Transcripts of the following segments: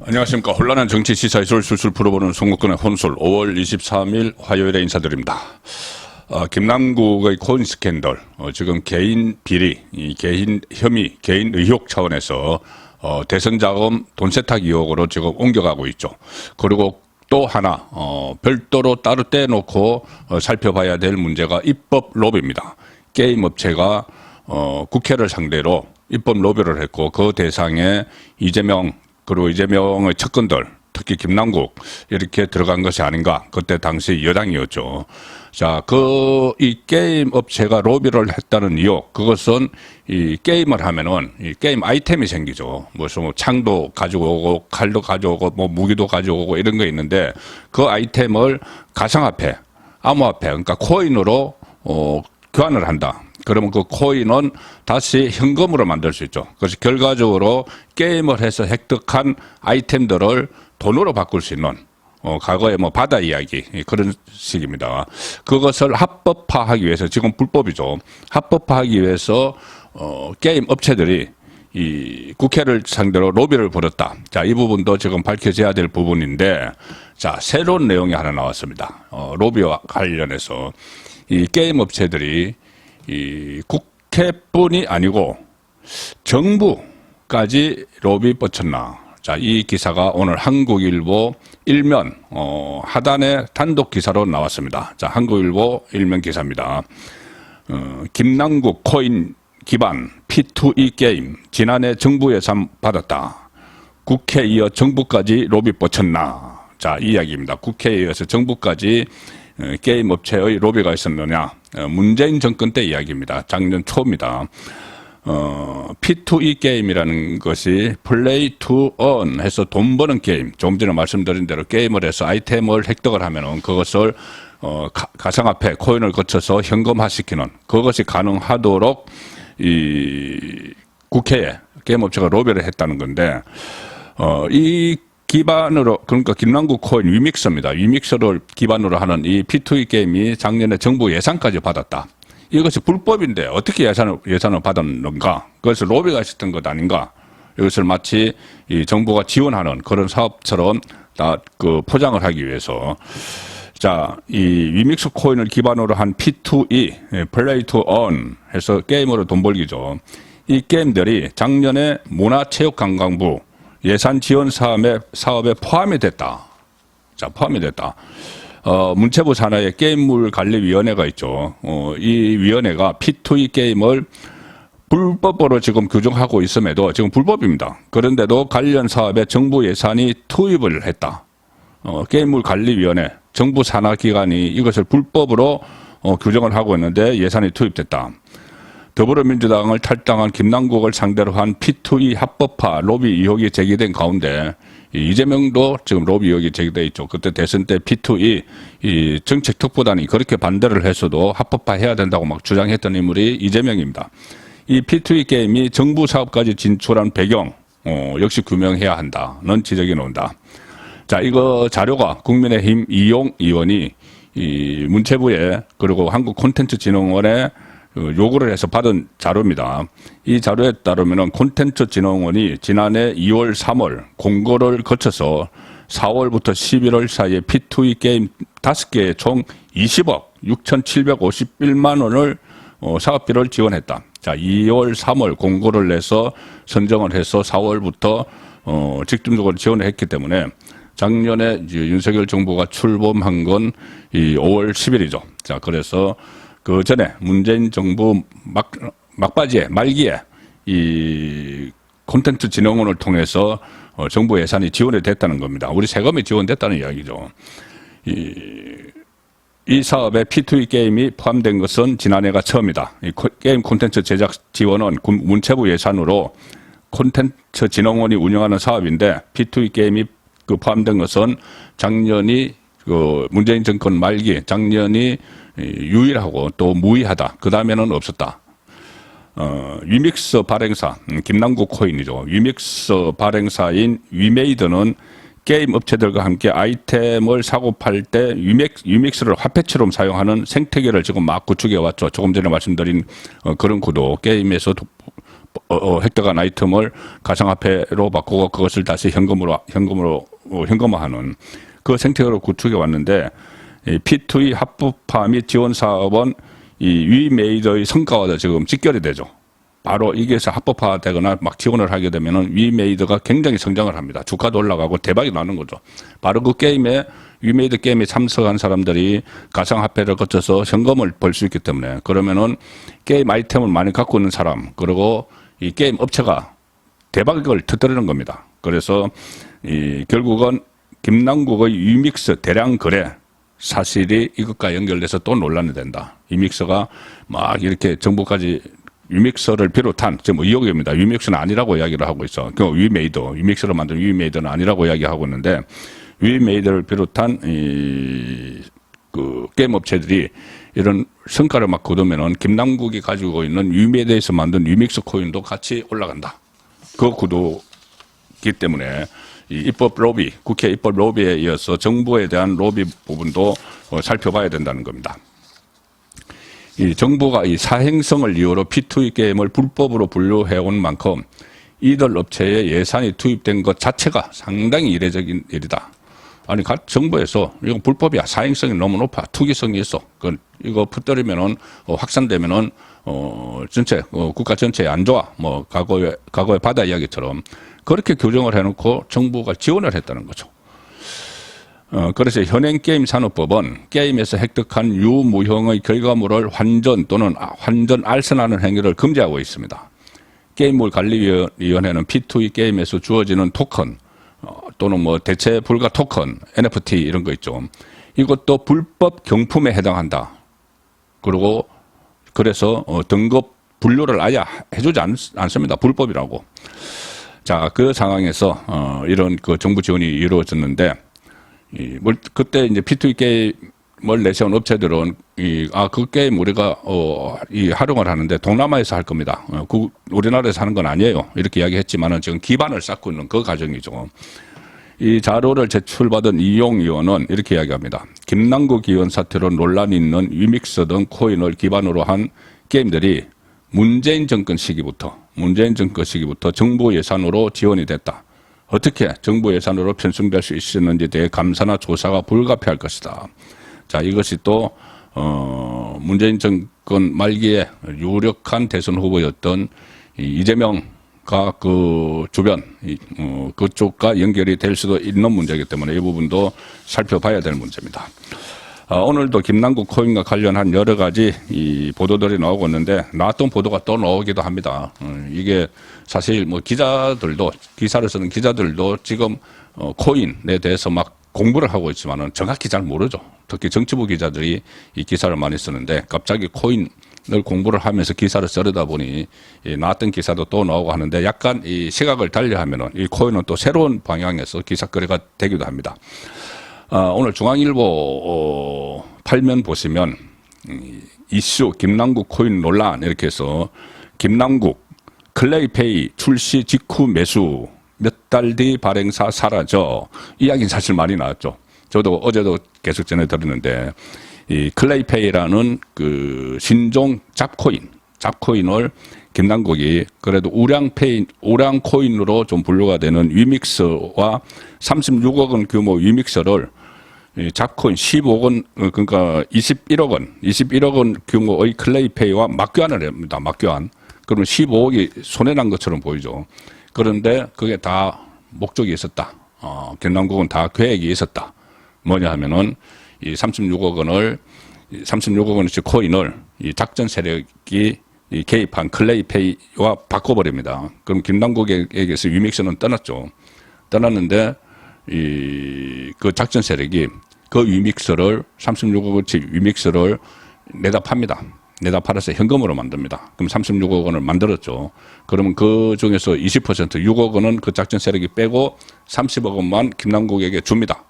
안녕하십니까. 혼란한 정치 시사이술 술술 풀어보는 송국근의 혼술 5월 23일 화요일에 인사드립니다. 김남국의 코인 스캔들, 지금 개인 비리, 개인 혐의, 개인 의혹 차원에서 대선 자금 돈 세탁 의혹으로 지금 옮겨가고 있죠. 그리고 또 하나 별도로 따로 떼놓고 살펴봐야 될 문제가 입법 로비입니다. 게임 업체가 국회를 상대로 입법 로비를 했고 그 대상에 이재명 그리고 이재명의 측근들 특히 김남국 이렇게 들어간 것이 아닌가. 그때 당시 여당이었죠. 자, 이 게임 업체가 로비를 했다는 이유, 그것은 이 게임을 하면은 이 게임 아이템이 생기죠. 무슨 창도 가지고 오고 칼도 가져오고 뭐 무기도 가져오고 이런 거 있는데 그 아이템을 가상화폐, 암호화폐, 그러니까 코인으로 교환을 한다. 그러면 그 코인은 다시 현금으로 만들 수 있죠. 그래서 결과적으로 게임을 해서 획득한 아이템들을 돈으로 바꿀 수 있는 과거에 뭐 바다 이야기 그런 식입니다. 그것을 합법화하기 위해서 지금 불법이죠. 합법화하기 위해서 게임 업체들이 이 국회를 상대로 로비를 벌였다. 자, 이 부분도 지금 밝혀져야 될 부분인데, 자, 새로운 내용이 하나 나왔습니다. 로비와 관련해서 이 게임 업체들이 이 국회뿐이 아니고 정부까지 로비 뻗쳤나. 자, 이 기사가 오늘 한국일보 일면 하단에 단독 기사로 나왔습니다. 자, 한국일보 일면 기사입니다. 김남국 코인 기반 P2E 게임 지난해 정부 예산 받았다. 국회에 이어 정부까지 로비 뻗쳤나. 자, 이 이야기입니다. 국회에 이어서 정부까지 게임 업체의 로비가 있었느냐. 문재인 정권 때 이야기입니다. 작년 초입니다. P2E 게임이라는 것이 플레이 투 earn 해서 돈 버는 게임. 조금 전에 말씀드린 대로 게임을 해서 아이템을 획득을 하면은 그것을 가상화폐, 코인을 거쳐서 현금화시키는 그것이 가능하도록 이 국회에 게임 업체가 로비를 했다는 건데, 이 기반으로, 그러니까 김남국 코인 위믹서입니다. 위믹서를 기반으로 하는 이 P2E 게임이 작년에 정부 예산까지 받았다. 이것이 불법인데 어떻게 예산을 받았는가? 그것을 로비가 있었던 것 아닌가? 이것을 마치 이 정부가 지원하는 그런 사업처럼 다 포장을 하기 위해서. 자, 이 위믹스 코인을 기반으로 한 P2E, 플레이 투 earn 해서 게임으로 돈 벌기죠. 이 게임들이 작년에 문화체육관광부 예산 지원 사업에 포함이 됐다. 자, 포함이 됐다. 문체부 산하에 게임물 관리위원회가 있죠. 이 위원회가 P2E 게임을 불법으로 지금 규정하고 있음에도 지금 불법입니다. 그런데도 관련 사업에 정부 예산이 투입을 했다. 게임물 관리위원회, 정부 산하 기관이 이것을 불법으로 규정을 하고 있는데 예산이 투입됐다. 더불어민주당을 탈당한 김남국을 상대로 한 P2E 합법화 로비 의혹이 제기된 가운데 이재명도 지금 로비 의혹이 제기돼 있죠. 그때 대선 때 P2E 이 정책특보단이 그렇게 반대를 했어도 합법화해야 된다고 막 주장했던 인물이 이재명입니다. 이 P2E 게임이 정부 사업까지 진출한 배경 역시 규명해야 한다는 지적이 나온다. 자, 이거 자료가 국민의힘 이용 의원이 이 문체부에 그리고 한국콘텐츠진흥원에 요구를 해서 받은 자료입니다. 이 자료에 따르면 콘텐츠진흥원이 지난해 2월, 3월 공고를 거쳐서 4월부터 11월 사이에 P2E 게임 5개에 총 20억 6,751만 원을 사업비를 지원했다. 자, 2월, 3월 공고를 내서 선정을 해서 4월부터 직접적으로 지원을 했기 때문에 작년에 윤석열 정부가 출범한 건 이 5월 10일이죠. 자, 그래서 그 전에 문재인 정부 막바지에 말기에 이 콘텐츠 진흥원을 통해서 정부 예산이 지원이 됐다는 겁니다. 우리 세금이 지원됐다는 이야기죠. 이 사업에 P2E 게임이 포함된 것은 지난해가 처음이다. 이 게임 콘텐츠 제작 지원은 문체부 예산으로 콘텐츠 진흥원이 운영하는 사업인데 P2E 게임이 포함된 것은 작년이 문재인 정권 말기, 작년이 유일하고 또 무의하다. 그 다음에는 없었다. 위믹스 발행사, 김남국 코인이죠. 위믹스 발행사인 위메이드는 게임 업체들과 함께 아이템을 사고 팔 때 위믹스를 화폐처럼 사용하는 생태계를 지금 막 구축해 왔죠. 조금 전에 말씀드린 그런 구도, 게임에서 획득한 아이템을 가상화폐로 바꾸고 그것을 다시 현금화하는 그 생태계로 구축해 왔는데, 이 P2E 합법화 및 지원 사업은 이 위메이더의 성과와도 지금 직결이 되죠. 바로 이게서 합법화되거나 막 지원을 하게 되면은 위메이드가 굉장히 성장을 합니다. 주가도 올라가고 대박이 나는 거죠. 바로 그 게임에 위메이드 게임에 참석한 사람들이 가상화폐를 거쳐서 현금을 벌 수 있기 때문에, 그러면은 게임 아이템을 많이 갖고 있는 사람, 그리고 이 게임 업체가 대박을 터뜨리는 겁니다. 그래서 이 결국은 김남국의 위믹스 대량 거래 사실이 이것과 연결돼서 또 논란이 된다. 위믹스가 막 이렇게 정부까지 위믹서를 비롯한 지금 의혹입니다. 위믹스는 아니라고 이야기를 하고 있어. 그 위믹서로 만든 위메이더는 아니라고 이야기하고 있는데, 위메이더를 비롯한 그 게임 업체들이 이런 성과를 막 거두면은 김남국이 가지고 있는 위메이더에서 만든 위믹스 코인도 같이 올라간다. 그 구도이기 때문에 이 입법 로비, 국회 입법 로비에 이어서 정부에 대한 로비 부분도 살펴봐야 된다는 겁니다. 이 정부가 이 사행성을 이유로 P2E 게임을 불법으로 분류해온 만큼 이들 업체에 예산이 투입된 것 자체가 상당히 이례적인 일이다. 아니, 정부에서 이거 불법이야. 사행성이 너무 높아. 투기성이 있어. 이거 붙들이면은 확산되면은 전체 국가 전체에 안 좋아. 뭐 과거의 바다 이야기처럼 그렇게 규정을 해놓고 정부가 지원을 했다는 거죠. 그래서 현행 게임 산업법은 게임에서 획득한 유무형의 결과물을 환전 또는 환전 알선하는 행위를 금지하고 있습니다. 게임물 관리위원회는 P2E 게임에서 주어지는 토큰 또는 뭐 대체 불가 토큰, NFT 이런 거 있죠. 이것도 불법 경품에 해당한다. 그리고 그래서 등급 분류를 아예 해주지 않습니다. 불법이라고. 자, 그 상황에서 이런 그 정부 지원이 이루어졌는데, 그때 이제 P2E 게임을 내세운 업체들은 그 게임 우리가 활용을 하는데 동남아에서 할 겁니다. 우리나라에서 하는 건 아니에요. 이렇게 이야기했지만은 지금 기반을 쌓고 있는 그 과정이죠. 이 자료를 제출받은 이용 의원은 이렇게 이야기합니다. 김남국 의원 사태로 논란이 있는 위믹스 등 코인을 기반으로 한 게임들이 문재인 정권 시기부터 정부 예산으로 지원이 됐다. 어떻게 정부 예산으로 편성될 수 있었는지에 대해 감사나 조사가 불가피할 것이다. 자, 이것이 또 문재인 정권 말기에 유력한 대선 후보였던 이재명과 그 주변 그쪽과 연결이 될 수도 있는 문제이기 때문에 이 부분도 살펴봐야 될 문제입니다. 오늘도 김남국 코인과 관련한 여러 가지 이 보도들이 나오고 있는데, 나왔던 보도가 또 나오기도 합니다. 이게 사실 뭐 기사를 쓰는 기자들도 지금 코인에 대해서 막 공부를 하고 있지만은 정확히 잘 모르죠. 특히 정치부 기자들이 이 기사를 많이 쓰는데, 갑자기 코인을 공부를 하면서 기사를 쓰려다 보니 나왔던 기사도 또 나오고 하는데, 약간 이 시각을 달리하면은 이 코인은 또 새로운 방향에서 기사거리가 되기도 합니다. 오늘 중앙일보 8면 보시면 이슈 김남국 코인 논란 이렇게 해서 김남국 클레이페이 출시 직후 매수 몇 달 뒤 발행사 사라져, 이야기는 사실 많이 나왔죠. 저도 어제도 계속 전해드렸는데, 이 클레이페이라는 그 신종 잡코인을 김남국이 그래도 우량 코인으로 좀 분류가 되는 위믹스와 36억 원 규모 위믹스를 잡코인 15억 원, 그러니까 21억 원 규모의 클레이페이와 맞교환을 합니다. 맞교환. 그러면 15억이 손해난 것처럼 보이죠. 그런데 그게 다 목적이 있었다. 김남국은 다 계획이 있었다. 뭐냐 하면은 이 36억 원어치 코인을 이 작전 세력이 개입한 클레이페이와 바꿔버립니다. 그럼 김남국에게서 위믹스는 떠났는데 그 작전 세력이 그 위믹스를 36억 원치 위믹스를 내다 팝니다. 내다 팔아서 현금으로 만듭니다. 그럼 36억 원을 만들었죠. 그러면 그 중에서 20% 6억 원은 그 작전 세력이 빼고 30억 원만 김남국에게 줍니다.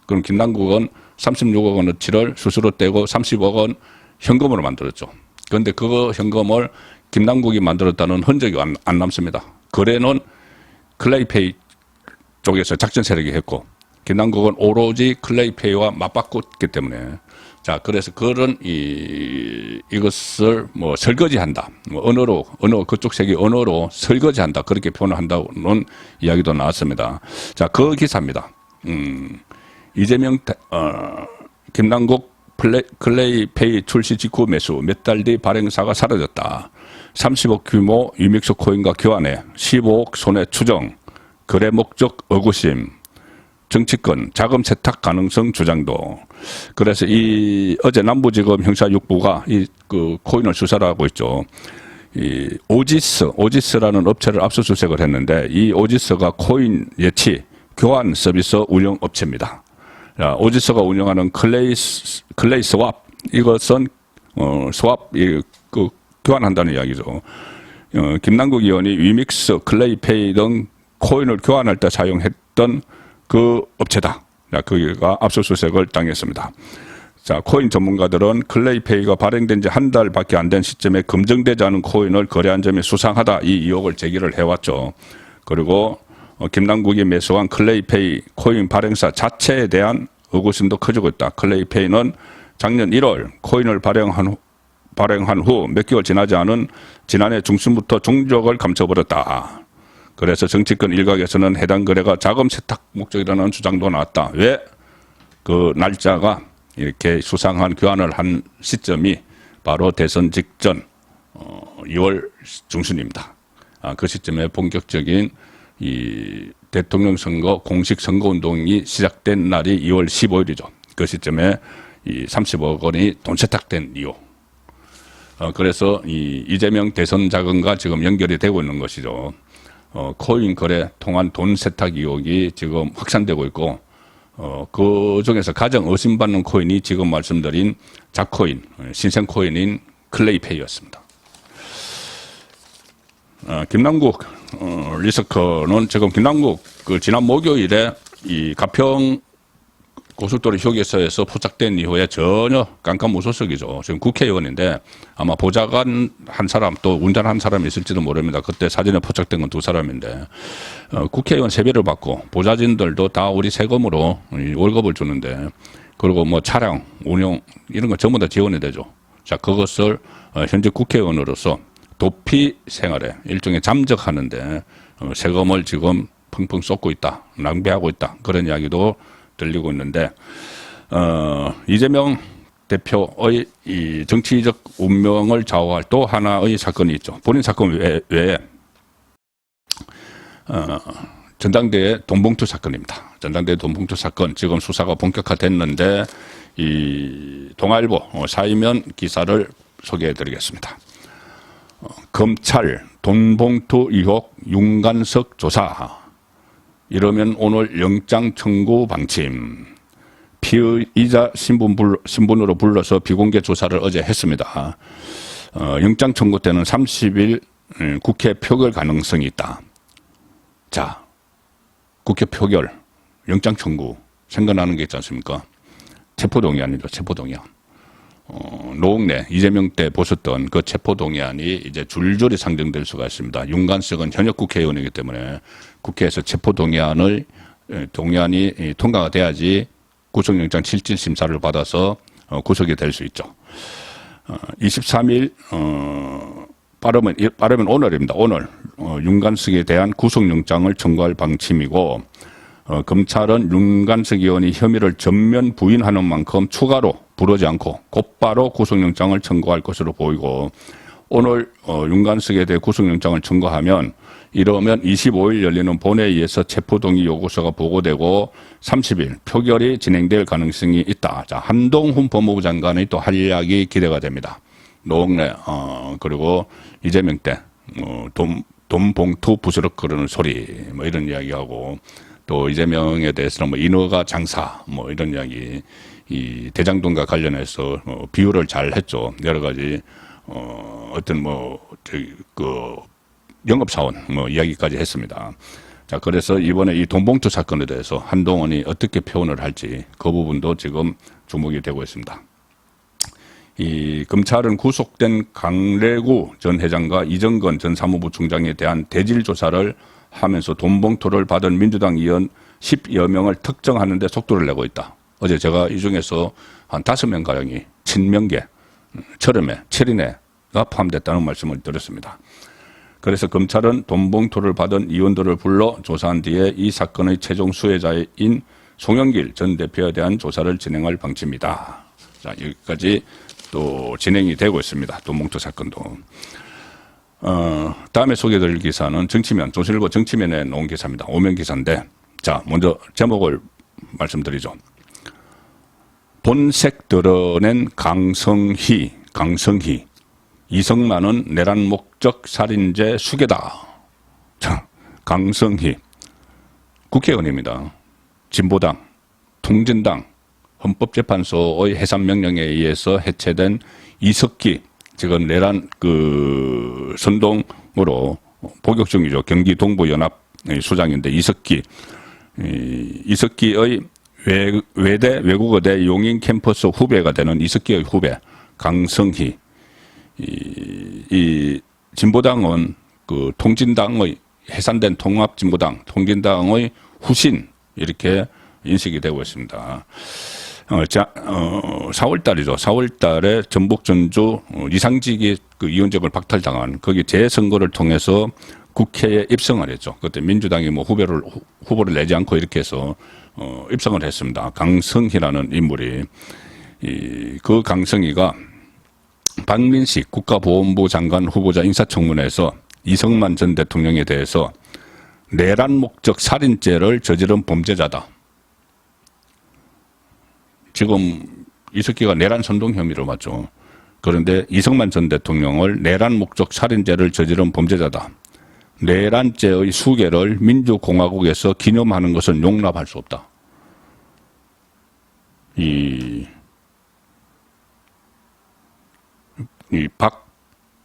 그럼 김남국은 36억 원어치를 스스로 떼고 30억 원 현금으로 만들었죠. 그런데 그 현금을 김남국이 만들었다는 흔적이 안 남습니다. 거래는 클레이페이 쪽에서 작전 세력이 했고, 김남국은 오로지 클레이페이와 맞바꿨기 때문에, 자, 그래서 그런 이것을 뭐 설거지한다. 뭐 언어 그쪽 세계 언어로 설거지한다. 그렇게 표현을 한다는 이야기도 나왔습니다. 자, 그 기사입니다. 이재명 김남국 클레이페이 출시 직후 매수 몇 달 뒤 발행사가 사라졌다. 30억 규모 유믹스 코인과 교환해 15억 손해 추정. 거래 목적 의구심. 정치권 자금 세탁 가능성 주장도. 그래서 어제 남부지검 형사 6부가 그 코인을 수사를 하고 있죠. 오지스라는 업체를 압수수색을 했는데 이 오지스가 코인 예치 교환 서비스 운영 업체입니다. 자, 오지스가 운영하는 클레이 스왑 이것은 스왑 그 교환한다는 이야기죠. 김남국 의원이 위믹스, 클레이페이 등 코인을 교환할 때 사용했던 그 업체다. 자, 그가 압수수색을 당했습니다. 자, 코인 전문가들은 클레이페이가 발행된 지 한 달밖에 안 된 시점에 검증되지 않은 코인을 거래한 점이 수상하다. 이 의혹을 제기를 해왔죠. 그리고 김남국이 매수한 클레이페이 코인 발행사 자체에 대한 의구심도 커지고 있다. 클레이페이는 작년 1월 코인을 발행한 후 몇 개월 지나지 않은 지난해 중순부터 종족을 감춰버렸다. 그래서 정치권 일각에서는 해당 거래가 자금 세탁 목적이라는 주장도 나왔다. 왜? 그 날짜가 이렇게 수상한 교환을 한 시점이 바로 대선 직전 2월 중순입니다. 그 시점에 본격적인 이 대통령 선거 공식 선거 운동이 시작된 날이 2월 15일이죠. 그 시점에 이 30억 원이 돈 세탁된 이유. 그래서 이재명 대선 자금과 지금 연결이 되고 있는 것이죠. 코인 거래 통한 돈 세탁 의혹이 지금 확산되고 있고, 그 중에서 가장 의심받는 코인이 지금 말씀드린 자코인, 신생 코인인 클레이페이였습니다. 김남국 리서커는 지금 김남국 그 지난 목요일에 이 가평 고속도로 휴게소에서 포착된 이후에 전혀 깜깜무소속이죠. 지금 국회의원인데 아마 보좌관 한 사람 또 운전한 사람이 있을지도 모릅니다. 그때 사진에 포착된 건 2사람인데 국회의원 세배를 받고 보좌진들도 다 우리 세금으로 월급을 주는데 그리고 뭐 차량 운영 이런 거 전부 다 지원이 되죠. 자, 그것을 현재 국회의원으로서 도피 생활에 일종의 잠적하는데 세금을 지금 펑펑 쏟고 있다, 낭비하고 있다, 그런 이야기도 들리고 있는데 이재명 대표의 이 정치적 운명을 좌우할 또 하나의 사건이 있죠. 본인 사건 외에 전당대회 돈봉투 사건입니다. 전당대회 돈봉투 사건 지금 수사가 본격화됐는데 이 동아일보 사이면 기사를 소개해드리겠습니다. 검찰 돈봉투 의혹 윤관석 조사. 이러면 오늘 영장 청구 방침. 피의자 신분으로 불러서 비공개 조사를 어제 했습니다. 영장 청구 때는 30일 국회 표결 가능성이 있다. 자, 국회 표결, 영장 청구 생각나는 게 있지 않습니까? 체포동의안이죠, 체포동의안. 노웅래, 이재명 때 보셨던 그 체포동의안이 이제 줄줄이 상정될 수가 있습니다. 윤관석은 현역 국회의원이기 때문에 국회에서 체포동의안이 통과가 돼야지 구속영장 실질심사를 받아서 구속이 될 수 있죠. 23일, 빠르면 오늘입니다. 오늘, 윤관석에 대한 구속영장을 청구할 방침이고, 검찰은 윤관석 의원이 혐의를 전면 부인하는 만큼 추가로 부르지 않고 곧바로 구속영장을 청구할 것으로 보이고 오늘 윤관석에 대해 구속영장을 청구하면 이러면 25일 열리는 본회의에서 체포동의 요구서가 보고되고 30일 표결이 진행될 가능성이 있다. 자, 한동훈 법무부 장관의 또 활약이 기대가 됩니다. 노웅래 그리고 이재명 때 돈 봉투 부스럭 거리는 소리 뭐 이런 이야기하고 또 이재명에 대해서는 뭐 인허가 장사 뭐 이런 이야기 이 대장동과 관련해서 비유를 잘 했죠. 여러 가지 어떤 그 영업사원 뭐 이야기까지 했습니다. 자, 그래서 이번에 이 돈봉투 사건에 대해서 한동훈이 어떻게 표현을 할지 그 부분도 지금 주목이 되고 있습니다. 이 검찰은 구속된 강래구 전 회장과 이정건 전 사무부 총장에 대한 대질 조사를 하면서 돈봉투를 받은 민주당 의원 10여 명을 특정하는 데 속도를 내고 있다. 어제 제가 이 중에서 한 5명가량이 친명계, 철음회, 철인회가 포함됐다는 말씀을 드렸습니다. 그래서 검찰은 돈 봉투를 받은 의원들을 불러 조사한 뒤에 이 사건의 최종 수혜자인 송영길 전 대표에 대한 조사를 진행할 방침이다. 자, 여기까지 또 진행이 되고 있습니다. 돈 봉투 사건도. 다음에 소개드릴 기사는 정치면, 조선일보 정치면에 놓은 기사입니다. 오면 기사인데, 자, 먼저 제목을 말씀드리죠. 본색 드러낸 강성희. 이성만은 내란 목적 살인죄 수괴다. 자, 강성희. 국회의원입니다. 진보당, 통진당, 헌법재판소의 해산명령에 의해서 해체된 이석기, 지금 내란 선동으로 복역 중이죠. 경기 동부연합 수장인데 이석기의 외국어대 용인 캠퍼스 후배가 되는 이석기의 후배 강성희. 이 진보당은 통진당의 해산된 통합진보당, 통진당의 후신 이렇게 인식이 되고 있습니다. 4월 달이죠. 4월 달에 전북 전주 이상직이 위원장을 박탈당한 거기 재선거를 통해서 국회에 입성을 했죠. 그때 민주당이 뭐 후보를 내지 않고 이렇게 해서 입성을 했습니다. 강성희라는 인물이 그 강성희가 박민식 국가보훈부 장관 후보자 인사청문회에서 이성만 전 대통령에 대해서 내란 목적 살인죄를 저지른 범죄자다. 지금 이석기가 내란 선동 혐의로 맞죠. 그런데 이성만 전 대통령을 내란 목적 살인죄를 저지른 범죄자다. 내란죄의 수괴를 민주공화국에서 기념하는 것은 용납할 수 없다. 이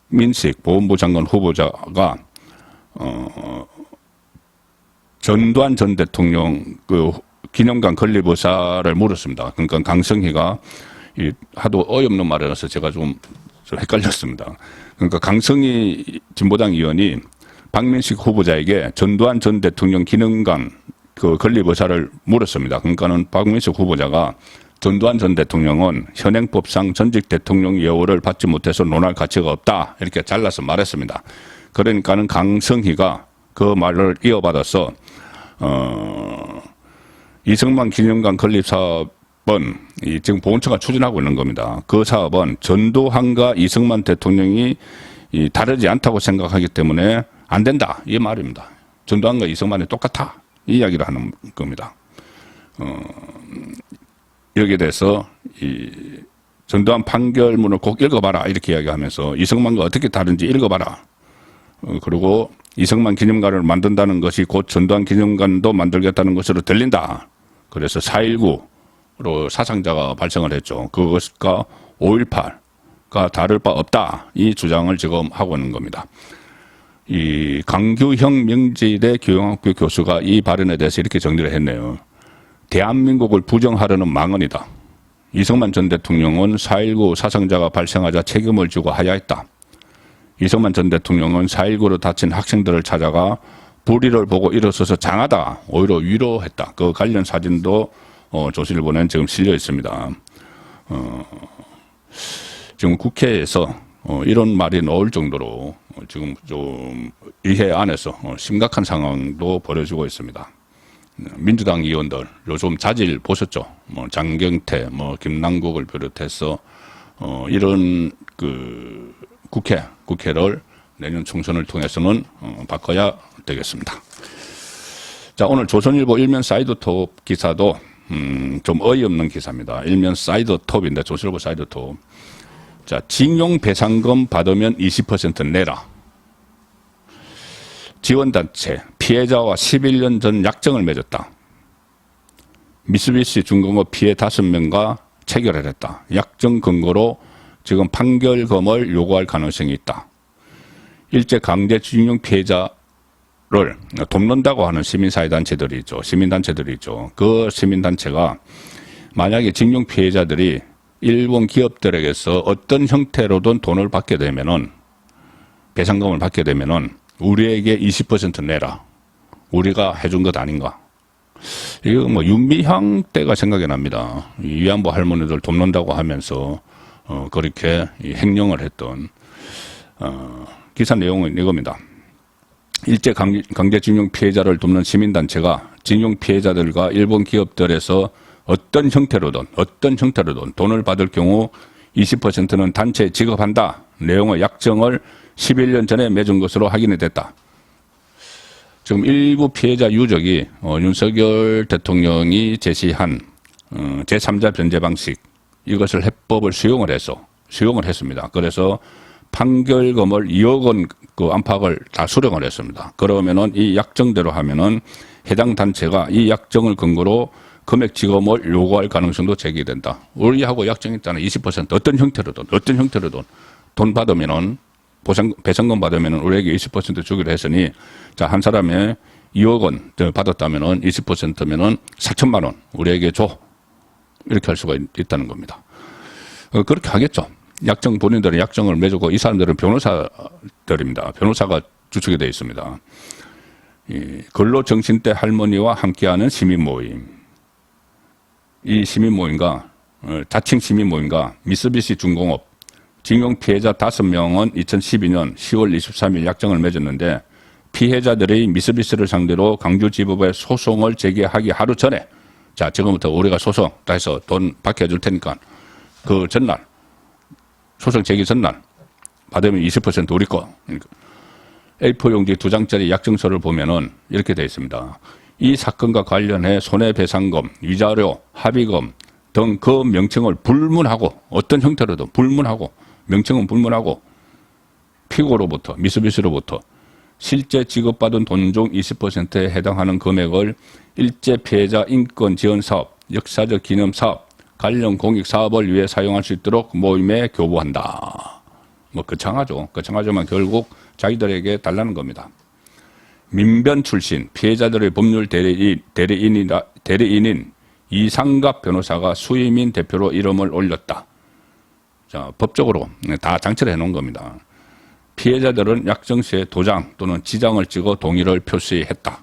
박민식 보훈부 장관 후보자가 전두환 전 대통령 기념관 건립 의사를 물었습니다. 그러니까 강성희가 하도 어이없는 말이라서 제가 좀 헷갈렸습니다. 그러니까 강성희 진보당 의원이 박민식 후보자에게 전두환 전 대통령 기념관 건립 의사를 물었습니다. 그러니까는 박민식 후보자가 전두환 전 대통령은 현행법상 전직 대통령 예우를 받지 못해서 논할 가치가 없다. 이렇게 잘라서 말했습니다. 그러니까는 강성희가 그 말을 이어받아서 이성만 기념관 건립 사업은 지금 보훈처가 추진하고 있는 겁니다. 그 사업은 전두환과 이성만 대통령이 다르지 않다고 생각하기 때문에 안 된다. 이 말입니다. 전두환과 이성만이 똑같아. 이 이야기를 하는 겁니다. 여기에 대해서 전두환 판결문을 꼭 읽어봐라. 이렇게 이야기하면서 이성만과 어떻게 다른지 읽어봐라. 그리고 이성만 기념관을 만든다는 것이 곧 전두환 기념관도 만들겠다는 것으로 들린다. 그래서 4.19로 사상자가 발생을 했죠. 그것과 5.18가 다를 바 없다. 이 주장을 지금 하고 있는 겁니다. 이 강규형 명지대 교양학교 교수가 이 발언에 대해서 이렇게 정리를 했네요. 대한민국을 부정하려는 망언이다. 이성만 전 대통령은 4.19 사상자가 발생하자 책임을 지고 하야했다. 이성만 전 대통령은 4.19로 다친 학생들을 찾아가 불의를 보고 일어서서 장하다. 오히려 위로했다. 그 관련 사진도 조선일보는 지금 실려 있습니다. 지금 국회에서 이런 말이 나올 정도로 지금 좀 의회 안에서 심각한 상황도 벌어지고 있습니다. 민주당 의원들 요즘 자질 보셨죠? 장경태, 김남국을 비롯해서 이런 국회를 내년 총선을 통해서는 바꿔야 되겠습니다. 자, 오늘 조선일보 일면 사이드톱 기사도 좀 어이없는 기사입니다. 일면 사이드톱인데 조선일보 사이드톱. 자, 징용 배상금 받으면 20% 내라. 지원단체 피해자와 11년 전 약정을 맺었다. 미쓰비시 중공업 피해 5명과 체결을 했다. 약정 근거로 지금 판결금을 요구할 가능성이 있다. 일제 강제징용 피해자를 돕는다고 하는 시민사회단체들이 있죠. 시민단체들이 있죠. 그 시민단체가 만약에 징용 피해자들이 일본 기업들에게서 어떤 형태로든 돈을 받게 되면은, 배상금을 받게 되면은 우리에게 20% 내라. 우리가 해준 것 아닌가. 이거 뭐 윤미향 때가 생각이 납니다. 이 위안부 할머니들 돕는다고 하면서 그렇게 이 행령을 했던 기사 내용은 이겁니다. 일제 강제징용 피해자를 돕는 시민단체가 징용 피해자들과 일본 기업들에서 어떤 형태로든 돈을 받을 경우 20%는 단체에 지급한다. 내용의 약정을 11년 전에 맺은 것으로 확인이 됐다. 지금 일부 피해자 유족이 윤석열 대통령이 제시한 제3자 변제 방식 이것을 해법을 수용을 했습니다. 그래서 판결금을 2억 원 그 안팎을 다 수령을 했습니다. 그러면은 이 약정대로 하면은 해당 단체가 이 약정을 근거로 금액 지급을 요구할 가능성도 제기된다. 우리하고 약정했다는 20% 어떤 형태로든 돈 받으면은 배상금 받으면은 우리에게 20% 주기로 했으니 자, 한 사람의 2억 원 받았다면은 20%면은 4천만 원 우리에게 줘. 이렇게 할 수가 있다는 겁니다. 그렇게 하겠죠. 약정 본인들은 약정을 맺고 이 사람들은 변호사들입니다. 변호사가 주축이 되어 있습니다. 근로정신대 할머니와 함께하는 시민모임. 이 시민모임과 자칭 시민모임과 미쓰비시 중공업 징용 피해자 5명은 2012년 10월 23일 약정을 맺었는데 피해자들이 미쓰비시를 상대로 강주지법에 소송을 제기하기 하루 전에 자 지금부터 우리가 소송 다 해서 돈 받게 해줄 테니까 그 전날 소송 제기 전날 받으면 20% 우리 거. 그러니까 A4 용지 2장짜리 약정서를 보면은 이렇게 되어 있습니다. 이 사건과 관련해 손해배상금, 위자료, 합의금 등 그 명칭을 불문하고 어떤 형태로든 불문하고 명칭은 불문하고 피고로부터 미쓰비시로부터 실제 지급받은 돈 중 20%에 해당하는 금액을 일제 피해자 인권 지원 사업, 역사적 기념 사업, 관련 공익 사업을 위해 사용할 수 있도록 모임에 교부한다. 뭐 거창하지만 결국 자기들에게 달라는 겁니다. 민변 출신 피해자들의 법률 대리인인 이상갑 변호사가 수임인 대표로 이름을 올렸다. 자, 법적으로 다 장치를 해놓은 겁니다. 피해자들은 약정시에 도장 또는 지장을 찍어 동의를 표시했다.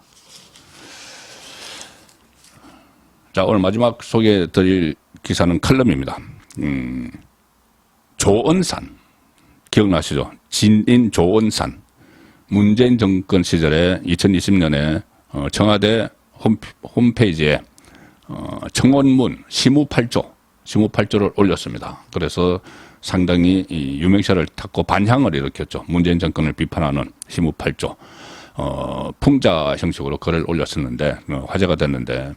자, 오늘 마지막 소개해드릴 기사는 칼럼입니다. 조은산 기억나시죠? 진인 조은산 문재인 정권 시절에 2020년에 청와대 홈페이지에 청원문 시무8조를 올렸습니다. 그래서 상당히 이 유명세를 탔고 반향을 일으켰죠. 문재인 정권을 비판하는 시무8조. 풍자 형식으로 글을 올렸었는데 화제가 됐는데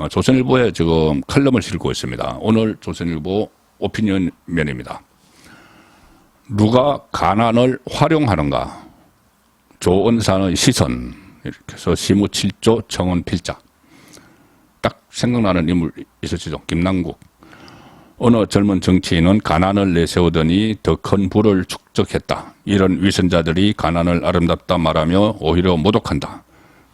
조선일보에 지금 칼럼을 실고 있습니다. 오늘 조선일보 오피니언면입니다. 누가 가난을 활용하는가? 조은산의 시선 이렇게 해서 시무 7조 청원 필자. 딱 생각나는 인물 있으시죠? 김남국. 어느 젊은 정치인은 가난을 내세우더니 더 큰 부를 축적했다. 이런 위선자들이 가난을 아름답다 말하며 오히려 모독한다.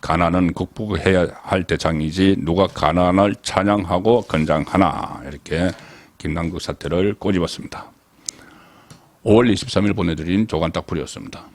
가난은 극복해야 할 대상이지 누가 가난을 찬양하고 건장하나. 이렇게 김남국 사태를 꼬집었습니다. 5월 23일 보내드린 조간딱풀이었습니다.